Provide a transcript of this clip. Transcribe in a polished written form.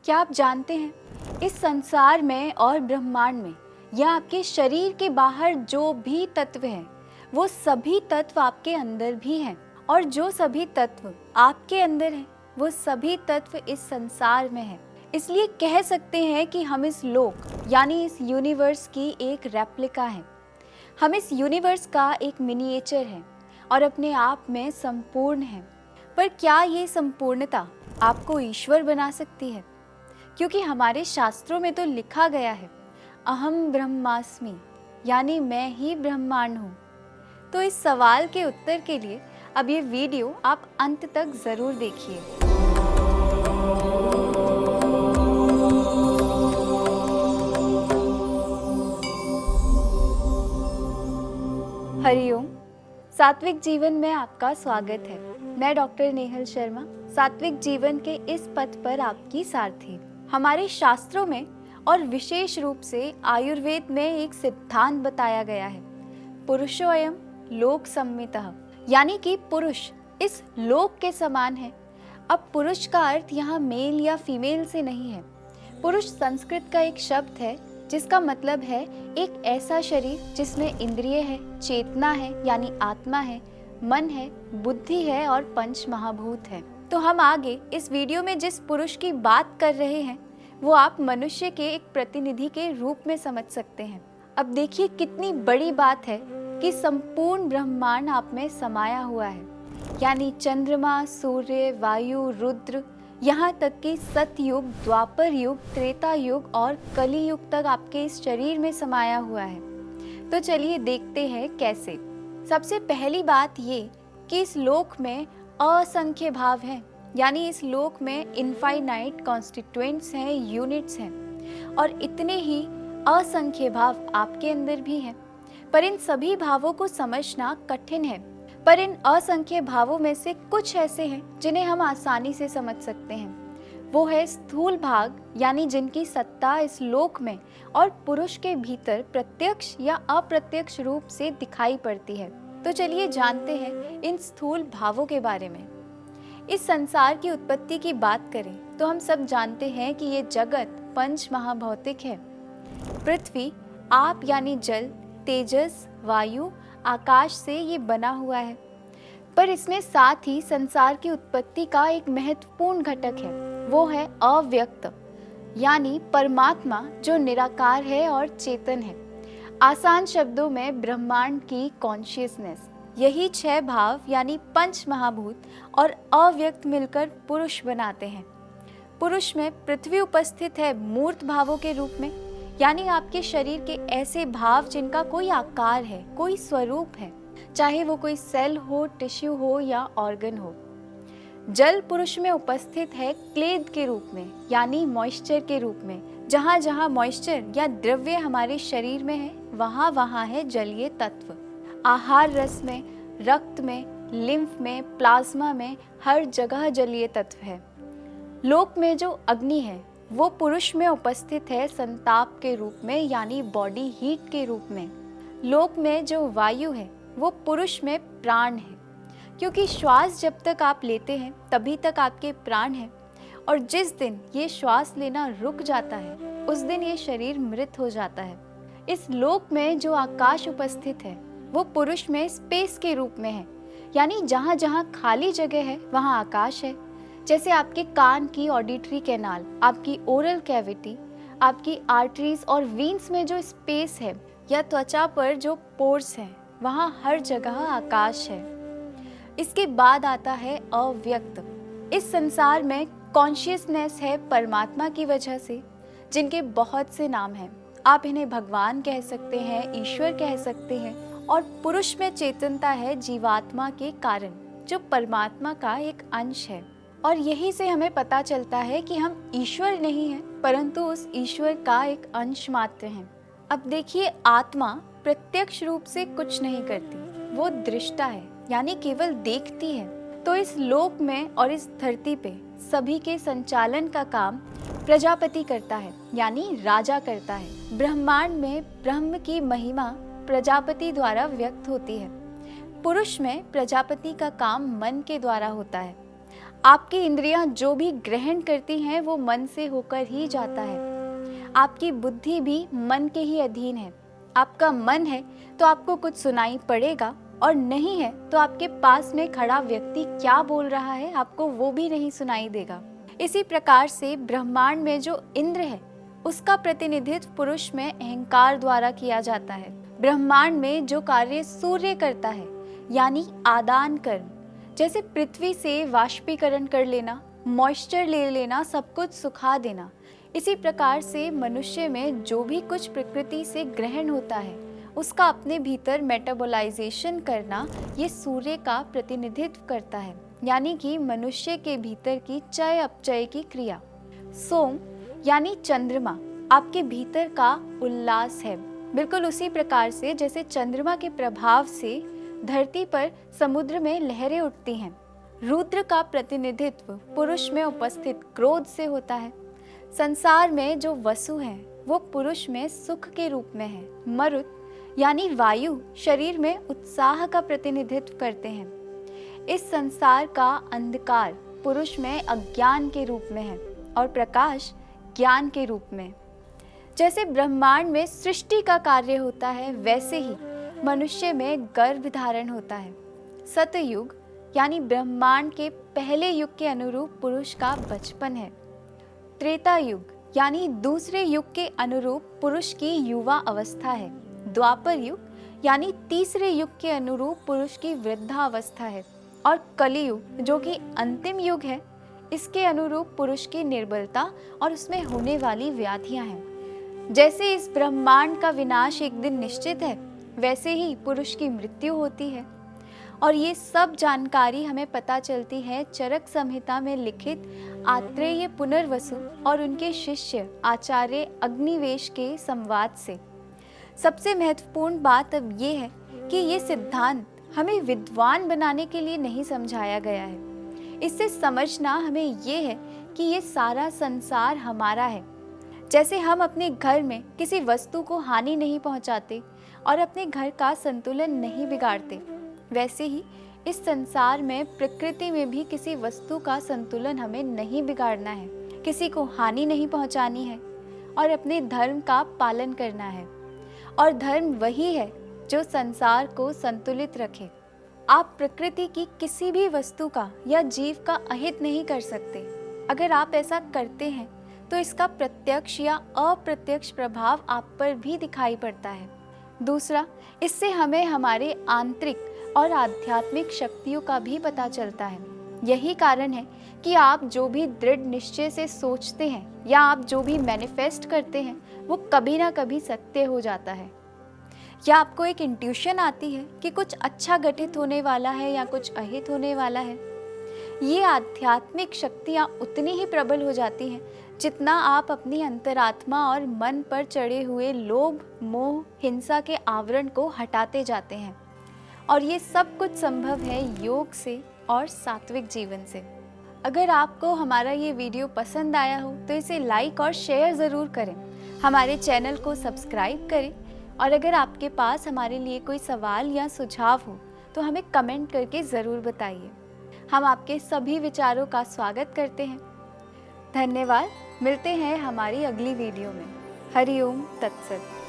क्या आप जानते हैं इस संसार में और ब्रह्मांड में या आपके शरीर के बाहर जो भी तत्व हैं वो सभी तत्व आपके अंदर भी हैं, और जो सभी तत्व आपके अंदर हैं वो सभी तत्व इस संसार में हैं। इसलिए कह सकते हैं कि हम इस लोक यानी इस यूनिवर्स की एक रेप्लिका हैं। हम इस यूनिवर्स का एक मिनिएचर हैं और अपने आप में संपूर्ण हैं। पर क्या ये संपूर्णता आपको ईश्वर बना सकती है? क्योंकि हमारे शास्त्रों में तो लिखा गया है अहम ब्रह्मास्मि, यानी मैं ही ब्रह्मांड हूँ। तो इस सवाल के उत्तर के लिए अब ये वीडियो आप अंत तक ज़रूर देखिए। हरिओम, सात्विक जीवन में आपका स्वागत है। मैं डॉक्टर नेहल शर्मा, सात्विक जीवन के इस पथ पर आपकी सारथी। हमारे शास्त्रों में और विशेष रूप से आयुर्वेद में एक सिद्धांत बताया गया है, पुरुषोयम लोक सम्मितः, यानी कि पुरुष इस लोक के समान है। अब पुरुष का अर्थ यहाँ मेल या फीमेल से नहीं है। पुरुष संस्कृत का एक शब्द है जिसका मतलब है एक ऐसा शरीर जिसमें इंद्रिय है, चेतना है यानी आत्मा है, मन है, बुद्धि है और पंच महाभूत है। तो हम आगे इस वीडियो में जिस पुरुष की बात कर रहे हैं वो आप मनुष्य के एक प्रतिनिधि के रूप में समझ सकते हैं। अब देखिए कितनी बड़ी बात है कि संपूर्ण ब्रह्मांड आप में समाया हुआ है, यानी चंद्रमा, सूर्य, वायु, रुद्र, यहाँ तक कि सतयुग, द्वापर युग, त्रेता युग और कली युग तक आपके इस शरीर में समाया हुआ है। तो चलिए देखते हैं कैसे। सबसे पहली बात ये कि इस लोक में असंख्य भाव हैं, यानी इस लोक में इनफाइनाइट कॉन्स्टिट्यूएंट्स हैं, यूनिट्स हैं, और इतने ही असंख्य भाव आपके अंदर भी हैं। पर इन सभी भावों को समझना कठिन है। पर इन असंख्य भावों में से कुछ ऐसे हैं जिन्हें हम आसानी से समझ सकते हैं। वो है स्थूल भाग, यानी जिनकी सत्ता इस लोक में और पुरुष के भीतर प्रत्यक्ष या अप्रत्यक्ष रूप से दिखाई पड़ती है। तो चलिए जानते हैं इन स्थूल भावों के बारे में। इस संसार की उत्पत्ति की बात करें तो हम सब जानते हैं कि ये जगत पंच महाभौतिक है। पृथ्वी, आप यानी जल, तेजस, वायु, आकाश से ये बना हुआ है। पर इसमें साथ ही संसार की उत्पत्ति का एक महत्वपूर्ण घटक है, वो है अव्यक्त, यानी परमात्मा जो निराकार है और चेतन है। आसान शब्दों में ब्रह्मांड की कॉन्शियसनेस। यही 6 भाव यानी पंच महाभूत और अव्यक्त मिलकर पुरुष बनाते हैं। पुरुष में पृथ्वी उपस्थित है मूर्त भावों के रूप में, यानी आपके शरीर के ऐसे भाव जिनका कोई आकार है, कोई स्वरूप है, चाहे वो कोई सेल हो, टिश्यू हो या ऑर्गन हो। जल पुरुष में उपस्थित है क्लेद के रूप में, यानी मॉइस्चर के रूप में। जहाँ जहाँ मॉइस्चर या द्रव्य हमारे शरीर में है वहाँ वहाँ है जलीय तत्व। आहार रस में, रक्त में, लिम्फ में, प्लाज्मा में, हर जगह जलीय तत्व है। लोक में जो अग्नि है वो पुरुष में उपस्थित है संताप के रूप में, यानी बॉडी हीट के रूप में। लोक में जो वायु है वो पुरुष में प्राण है, क्योंकि श्वास जब तक आप लेते हैं तभी तक आपके प्राण हैं, और जिस दिन ये श्वास लेना रुक जाता है उस दिन ये शरीर मृत हो जाता है। इस लोक में जो आकाश उपस्थित है वो पुरुष में स्पेस के रूप में है, यानी जहाँ जहाँ खाली जगह है वहाँ आकाश है। जैसे आपके कान की ऑडिटरी कैनाल, आपकी ओरल कैविटी, आपकी आर्टरीज और वीन्स में जो स्पेस है, या त्वचा पर जो पोर्स हैं, वहाँ हर जगह आकाश है। इसके बाद आता है अव्यक्त। इस संसार में कॉन्शियसनेस है परमात्मा की वजह से, जिनके बहुत से नाम हैं। आप इन्हें भगवान कह सकते हैं, ईश्वर कह सकते हैं, और पुरुष में चेतनता है जीवात्मा के कारण, जो परमात्मा का एक अंश है। और यही से हमें पता चलता है कि हम ईश्वर नहीं हैं, परंतु उस ईश्वर का एक अंश मात्र हैं। अब देखिए, आत्मा प्रत्यक्ष रूप से कुछ नहीं करती, वो दृष्टा है, यानी केवल देखती है। तो इस लोक में और इस धरती पे सभी के संचालन का काम प्रजापति करता है, यानी राजा करता है। ब्रह्मांड में ब्रह्म की महिमा प्रजापति द्वारा व्यक्त होती है। पुरुष में प्रजापति का काम मन के द्वारा होता है। आपकी इंद्रियां जो भी ग्रहण करती हैं वो मन से होकर ही जाता है। आपकी बुद्धि भी मन के ही अधीन है। आपका मन है तो आपको कुछ सुनाई पड़ेगा, और नहीं है तो आपके पास में खड़ा व्यक्ति क्या बोल रहा है आपको वो भी नहीं सुनाई देगा। इसी प्रकार से ब्रह्मांड में जो इंद्र है उसका प्रतिनिधित्व पुरुष में अहंकार द्वारा किया जाता है। ब्रह्मांड में जो कार्य सूर्य करता है यानी आदान कर्म, जैसे पृथ्वी से वाष्पीकरण कर लेना, मॉइस्चर ले लेना, सब कुछ सुखा देना, इसी प्रकार से मनुष्य में जो भी कुछ प्रकृति से ग्रहण होता है उसका अपने भीतर मेटाबोलाइजेशन करना, ये सूर्य का प्रतिनिधित्व करता है, यानी कि मनुष्य के भीतर की चय अपचय की क्रिया। सोम यानी चंद्रमा आपके भीतर का उल्लास है, बिल्कुल उसी प्रकार से जैसे चंद्रमा के प्रभाव से धरती पर समुद्र में लहरें उठती हैं। रुद्र का प्रतिनिधित्व पुरुष में उपस्थित क्रोध से होता है। संसार में जो वसु है वो पुरुष में सुख के रूप में है। मरुत यानी वायु शरीर में उत्साह का प्रतिनिधित्व करते हैं। इस संसार का अंधकार पुरुष में अज्ञान के रूप में है और प्रकाश ज्ञान के रूप में। जैसे ब्रह्मांड में सृष्टि का कार्य होता है वैसे ही मनुष्य में गर्भ धारण होता है। सतयुग यानी ब्रह्मांड के पहले युग के अनुरूप पुरुष का बचपन है। त्रेता युग यानी दूसरे युग के अनुरूप पुरुष की युवा अवस्था है। द्वापर युग यानी तीसरे युग के अनुरूप पुरुष की वृद्धावस्था है। और कलियुग जो कि अंतिम युग है, इसके अनुरूप पुरुष की निर्बलता और उसमें होने वाली व्याधियां हैं। जैसे इस ब्रह्मांड का विनाश एक दिन निश्चित है, वैसे ही पुरुष की मृत्यु होती है। और ये सब जानकारी हमें पता चलती है चरक संहिता में लिखित आत्रेय पुनर्वसु और उनके शिष्य आचार्य अग्निवेश के संवाद से। सबसे महत्वपूर्ण बात अब ये है कि ये सिद्धांत हमें विद्वान बनाने के लिए नहीं समझाया गया है। इससे समझना हमें ये है कि ये सारा संसार हमारा है। जैसे हम अपने घर में किसी वस्तु को हानि नहीं पहुंचाते और अपने घर का संतुलन नहीं बिगाड़ते, वैसे ही इस संसार में प्रकृति में भी किसी वस्तु का संतुलन हमें नहीं बिगाड़ना है, किसी को हानि नहीं पहुंचानी है और अपने धर्म का पालन करना है। और धर्म वही है जो संसार को संतुलित रखे। आप प्रकृति की किसी भी वस्तु का या जीव का अहित नहीं कर सकते। अगर आप ऐसा करते हैं तो इसका प्रत्यक्ष या अप्रत्यक्ष प्रभाव आप पर भी दिखाई पड़ता है। दूसरा, इससे हमें हमारे आंतरिक और आध्यात्मिक शक्तियों का भी पता चलता है। यही कारण है कि आप जो भी दृढ़ निश्चय से सोचते हैं या आप जो भी मैनिफेस्ट करते हैं वो कभी ना कभी सत्य हो जाता है। या आपको एक इंट्यूशन आती है कि कुछ अच्छा घटित होने वाला है या कुछ अहित होने वाला है। ये आध्यात्मिक शक्तियाँ उतनी ही प्रबल हो जाती हैं जितना आप अपनी अंतरात्मा और मन पर चढ़े हुए लोभ, मोह, हिंसा के आवरण को हटाते जाते हैं। और ये सब कुछ संभव है योग से और सात्विक जीवन से। अगर आपको हमारा ये वीडियो पसंद आया हो तो इसे लाइक और शेयर ज़रूर करें। हमारे चैनल को सब्सक्राइब करें और अगर आपके पास हमारे लिए कोई सवाल या सुझाव हो तो हमें कमेंट करके ज़रूर बताइए। हम आपके सभी विचारों का स्वागत करते हैं। धन्यवाद। मिलते हैं हमारी अगली वीडियो में। हरि ओम तत्सत।